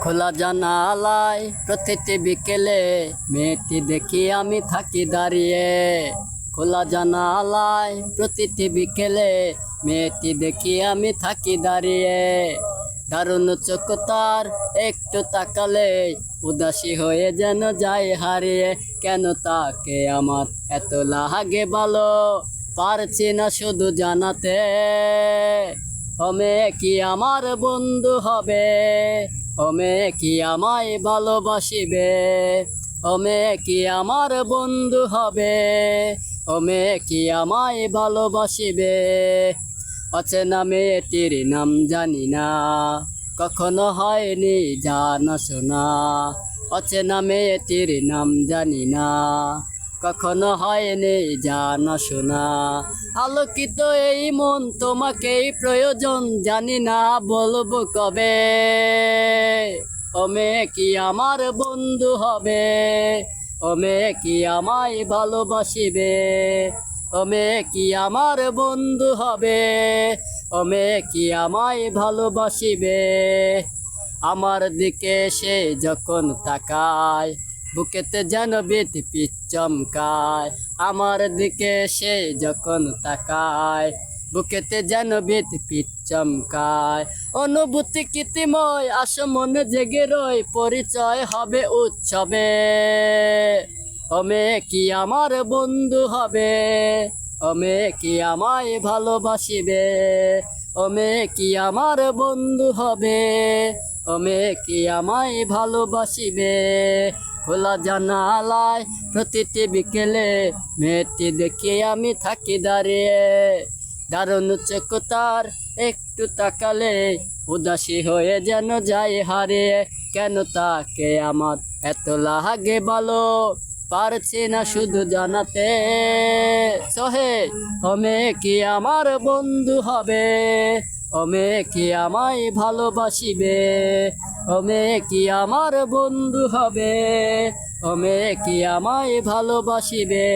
খোলা জানালায় প্রতিটি বিকেলে মেয়েটি দেখি আমি থাকি দাঁড়িয়ে। খোলা জানালায় প্রতিটি বিকেলে মেয়েটি দেখি আমি থাকি দাঁড়িয়ে। দারুণ চোখ তার একটু তাকালে উদাসী হয়ে যেন যায় হারিয়ে। কেন তাকে আমার এত লাগে ভালো, পারছি না শুধু জানাতে। ও মেয়ে কি আমার বন্ধু হবে, ও মেয়ে কি আমায় ভালোবাসিবে। ও মেয়ে কি আমার বন্ধু হবে, ও মেয়ে কি আমায় ভালোবাসিবে। অচেনা মেয়েটির নাম জানি না, কখনো হয়নি জানা শোনা। অচেনা মেয়েটির নাম জানি না, কখনো হয়নি জানা শোনা। আলোকিত এই মন তোমাকেই প্রয়োজন, জানি না বলবো কবে। ও মেয়ে কি আমার বন্ধু হবে, ও মেয়ে কি আমায় ভালোবাসিবে। ও মেয়ে কি আমার বন্ধু হবে, ও মেয়ে কি আমায় ভালোবাসিবে। আমার দিকে সে যখন তাকায় বুকেতে যেন বিদ্যুৎ চমকায়। আমার দিকে সে যখন তাকায় বুকেতে যেন বিদ্যুৎ চমকায়। অনুভূতি কৃত্রিময় আসো মনে জেগে রয়, পরিচয় হবে উৎসবে। ও মেয়ে কি আমার বন্ধু হবে, ও মেয়ে কি আমায় ভালোবাসিবে। ও মেয়ে কি আমার বন্ধু হবে, ও মেয়ে কি আমায় ভালোবাসিবে। খোলা জানালায় প্রতিটি বিকেলে মেয়েটি দেখে আমি থাকি দাঁড়িয়ে। দারুণ চোখ তার একটু তাকালে উদাসী হয়ে যেন যায় হারিয়ে। কেন তাকে আমার এত লাগে ভালো, পারছি না শুধু জানাতে। সহে ও মেয়ে কি আমার বন্ধু হবে, ও মেয়ে কি আমায় ভালোবাসিবে। ও মেয়ে কি আমার বন্ধু হবে, ও মেয়ে কি আমায় ভালোবাসিবে।